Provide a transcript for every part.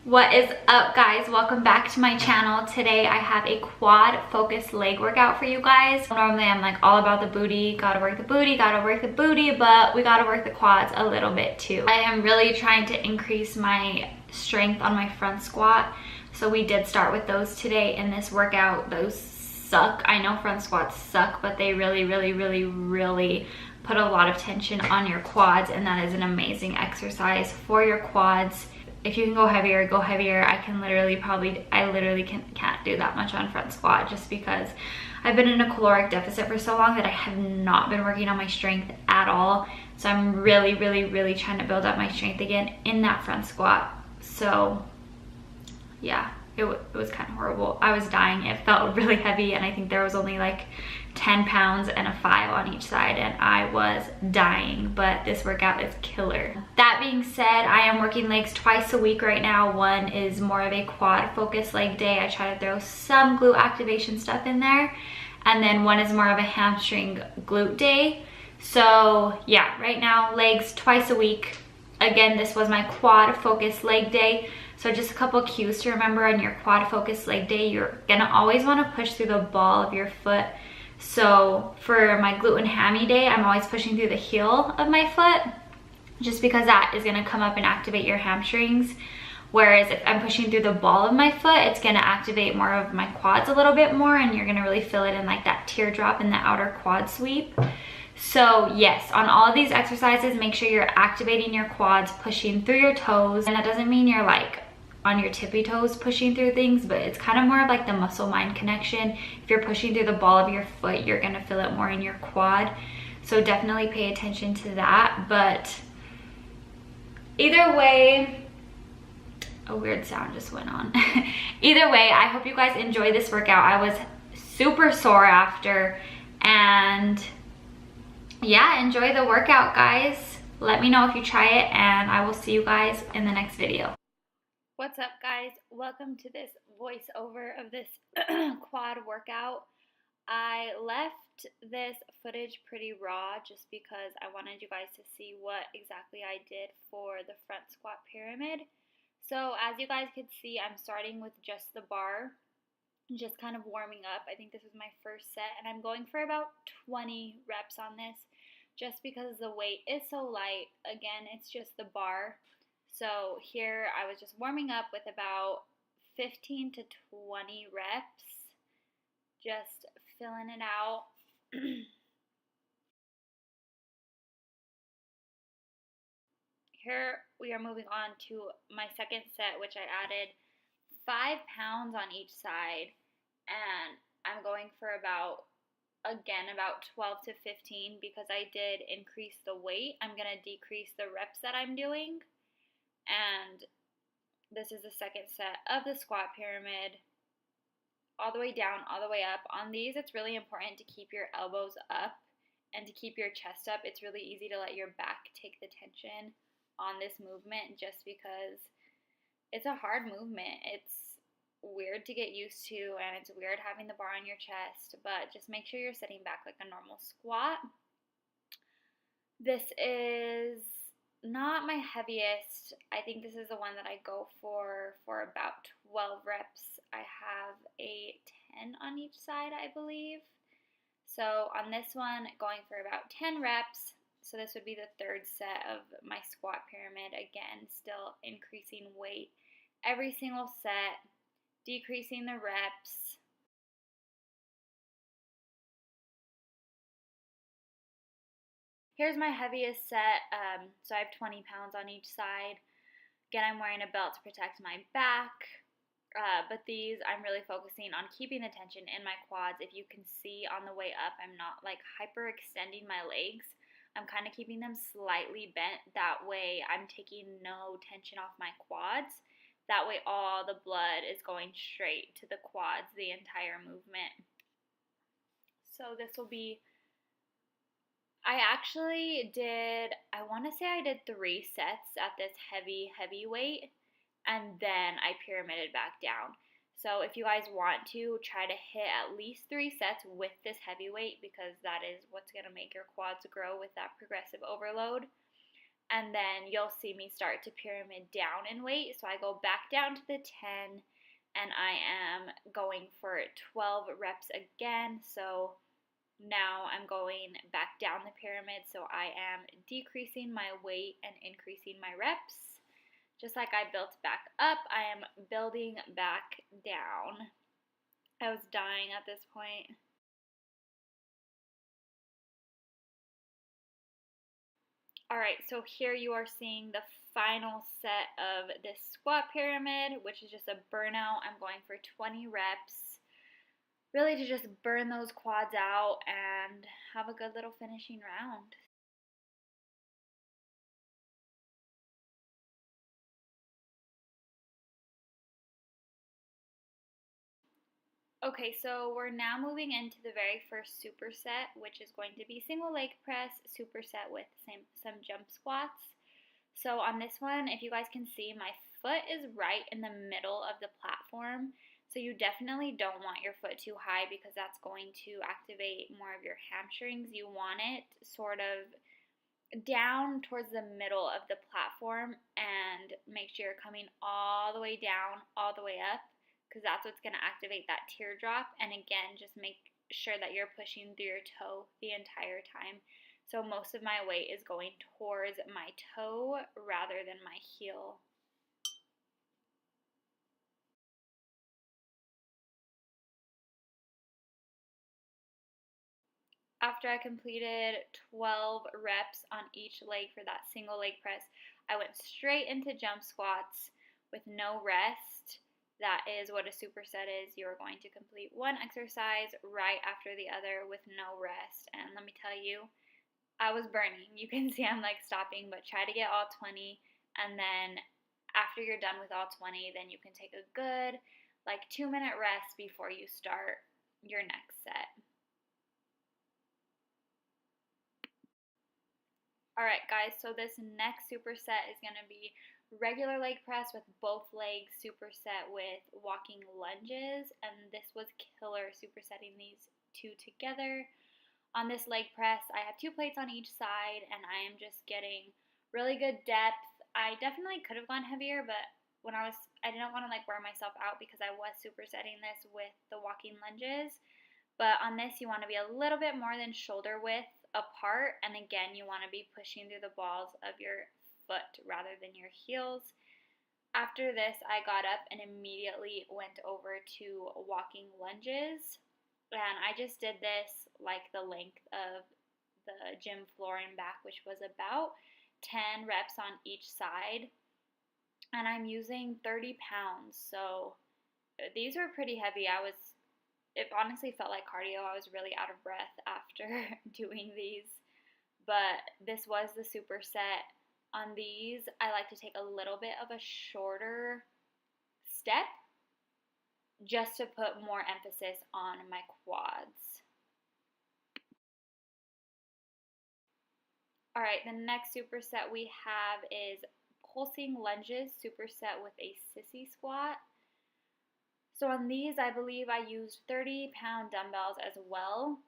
What is up, guys? Welcome back to my channel. Today I have a quad focused leg workout for you guys. Normally I'm like all about the booty, gotta work the booty, but we gotta work the quads a little bit too. I am really trying to increase my strength on my front squat, so we did start with those today in this workout. Those suck. I know front squats suck, but they really put a lot of tension on your quads, and that is an amazing exercise for your quads. If you can go heavier, go heavier. I literally can't do that much on front squat just because I've been in a caloric deficit for so long that I have not been working on my strength at all. So I'm really trying to build up my strength again in that front squat. So yeah, it was kind of horrible. I was dying. It felt really heavy, and I think there was only like 10 pounds and a 5 on each side, and I was dying, but this workout is killer. That being said, I am working legs twice a week right now. One is more of a quad focused leg day. I try to throw some glute activation stuff in there, and then one is more of a hamstring glute day. So yeah, right now legs twice a week. Again, this was my quad focused leg day. So just a couple cues to remember on your quad focused leg day. You're gonna always want to push through the ball of your foot. So for my glute and hammy day, I'm always pushing through the heel of my foot, just because that is going to come up and activate your hamstrings. Whereas if I'm pushing through the ball of my foot, it's going to activate more of my quads a little bit more, and you're going to really feel it in like that teardrop in the outer quad sweep. So yes, on all of these exercises, make sure you're activating your quads, pushing through your toes. And that doesn't mean you're like on your tippy toes pushing through things, but it's kind of more of like the muscle mind connection. If you're pushing through the ball of your foot, you're gonna feel it more in your quad. So definitely pay attention to that. But either way, a weird sound just went on. Either way, I hope you guys enjoy this workout. I was super sore after, and yeah, enjoy the workout, guys. Let me know if you try it, and I will see you guys in the next video. What's up, guys? Welcome to this voiceover of this quad workout. I left this footage pretty raw just because I wanted you guys to see what exactly I did for the front squat pyramid. So as you guys could see, I'm starting with just the bar, just kind of warming up. I think this was my first set, and I'm going for about 20 reps on this just because the weight is so light. Again, it's just the bar. So here I was just warming up with about 15 to 20 reps, just filling it out. Here we are moving on to my second set, which I added 5 pounds on each side, and I'm going for about 12 to 15 because I did increase the weight. I'm going to decrease the reps that I'm doing. And this is the second set of the squat pyramid, all the way down, all the way up. On these, it's really important to keep your elbows up and to keep your chest up. It's really easy to let your back take the tension on this movement just because it's a hard movement. It's weird to get used to, and it's weird having the bar on your chest, but just make sure you're sitting back like a normal squat. This is not my heaviest. I think this is the one that I go for about 12 reps. I have a 10 on each side, I believe. So on this one, going for about 10 reps. So this would be the third set of my squat pyramid. Again, still increasing weight every single set, decreasing the reps. Here's my heaviest set. So I have 20 pounds on each side. Again, I'm wearing a belt to protect my back. But these, I'm really focusing on keeping the tension in my quads. If you can see on the way up, I'm not like hyperextending my legs. I'm kind of keeping them slightly bent. That way I'm taking no tension off my quads. That way all the blood is going straight to the quads the entire movement. So this will be, I want to say I did 3 sets at this heavy weight, and then I pyramided back down. So if you guys want to, try to hit at least 3 sets with this heavy weight, because that is what's going to make your quads grow with that progressive overload. and then you'll see me start to pyramid down in weight. So I go back down to the 10, and I am going for 12 reps again. So now I'm going back down the pyramid, so I am decreasing my weight and increasing my reps. Just like I built back up, I am building back down. I was dying at this point. Alright, so here you are seeing the final set of this squat pyramid, which is just a burnout. I'm going for 20 reps, really to just burn those quads out and have a good little finishing round. Okay, so we're now moving into the very first superset, which is going to be single leg press superset with some jump squats. So on this one, if you guys can see, my foot is right in the middle of the platform. So you definitely don't want your foot too high because that's going to activate more of your hamstrings. You want it sort of down towards the middle of the platform, and make sure you're coming all the way down, all the way up, because that's what's going to activate that teardrop. And again, just make sure that you're pushing through your toe the entire time. So most of my weight is going towards my toe rather than my heel. After I completed 12 reps on each leg for that single leg press, I went straight into jump squats with no rest. That is what a superset is. You are going to complete one exercise right after the other with no rest. And let me tell you, I was burning. You can see I'm like stopping, but try to get all 20. And then after you're done with all 20, then you can take a good like 2-minute rest before you start your next set. Alright guys, so this next superset is going to be regular leg press with both legs superset with walking lunges, and this was killer supersetting these two together. On this leg press, I have 2 plates on each side, and I am just getting really good depth. I definitely could have gone heavier, but I didn't want to like wear myself out because I was supersetting this with the walking lunges. But on this, you want to be a little bit more than shoulder width apart, and again, you want to be pushing through the balls of your foot rather than your heels. After this, I got up and immediately went over to walking lunges, and I just did this like the length of the gym floor and back, which was about 10 reps on each side, and I'm using 30 pounds, so these were pretty heavy. It honestly felt like cardio. I was really out of breath after doing these, but this was the superset. On these, I like to take a little bit of a shorter step just to put more emphasis on my quads. Alright, the next superset we have is pulsing lunges superset with a sissy squat. So on these, I believe I used 30-pound dumbbells as well.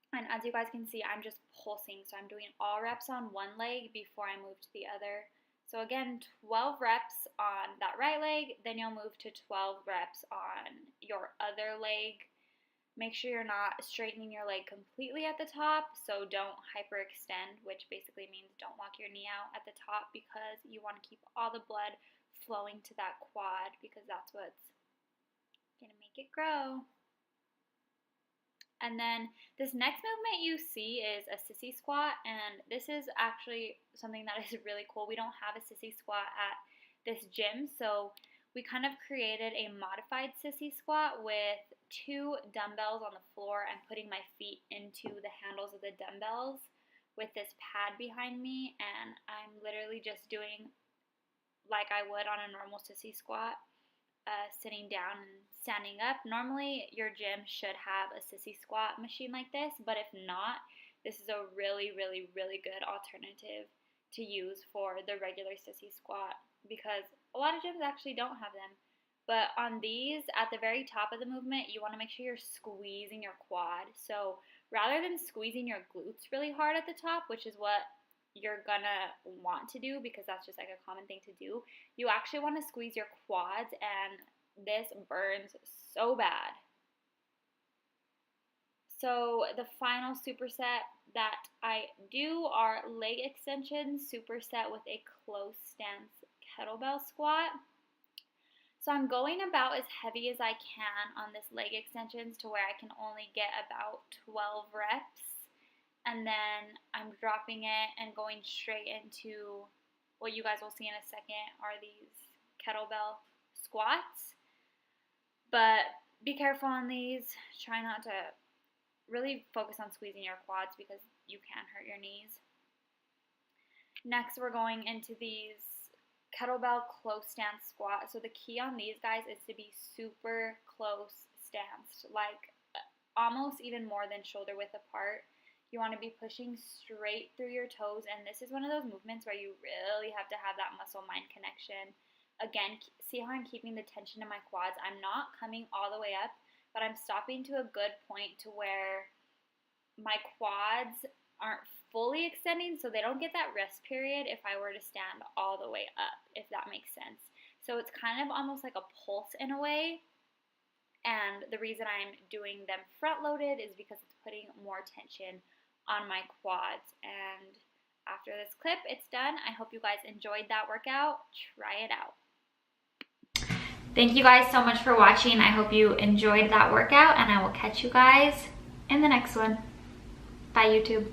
And as you guys can see, I'm just pulsing. So I'm doing all reps on one leg before I move to the other. So again, 12 reps on that right leg, then you'll move to 12 reps on your other leg. Make sure you're not straightening your leg completely at the top, so don't hyperextend, which basically means don't lock your knee out at the top, because you want to keep all the blood flowing to that quad, because that's what's going to make it grow. And then this next movement you see is a sissy squat, and this is actually something that is really cool. We don't have a sissy squat at this gym, so we kind of created a modified sissy squat with 2 dumbbells on the floor and putting my feet into the handles of the dumbbells with this pad behind me, and I'm literally just doing like I would on a normal sissy squat. Sitting down and standing up. Normally your gym should have a sissy squat machine like this, but if not, this is a really, really, really good alternative to use for the regular sissy squat, because a lot of gyms actually don't have them. But on these, at the very top of the movement, you want to make sure you're squeezing your quad. So rather than squeezing your glutes really hard at the top, which is what you're gonna want to do, because that's just like a common thing to do, you actually want to squeeze your quads, and this burns so bad. So the final superset that I do are leg extensions, superset with a close stance kettlebell squat. So I'm going about as heavy as I can on this leg extensions to where I can only get about 12 reps. And then I'm dropping it and going straight into what you guys will see in a second are these kettlebell squats. But be careful on these. Try not to really focus on squeezing your quads because you can hurt your knees. Next, we're going into these kettlebell close stance squat. So the key on these guys is to be super close stanced, like almost even more than shoulder width apart. You want to be pushing straight through your toes, and this is one of those movements where you really have to have that muscle-mind connection. Again, see how I'm keeping the tension in my quads? I'm not coming all the way up, but I'm stopping to a good point to where my quads aren't fully extending, so they don't get that rest period if I were to stand all the way up, if that makes sense. So it's kind of almost like a pulse in a way, and the reason I'm doing them front-loaded is because it's putting more tension on my quads. And after this clip, it's done. I hope you guys enjoyed that workout. Try it out. Thank you guys so much for watching. I hope you enjoyed that workout, and I will catch you guys in the next one. Bye, YouTube.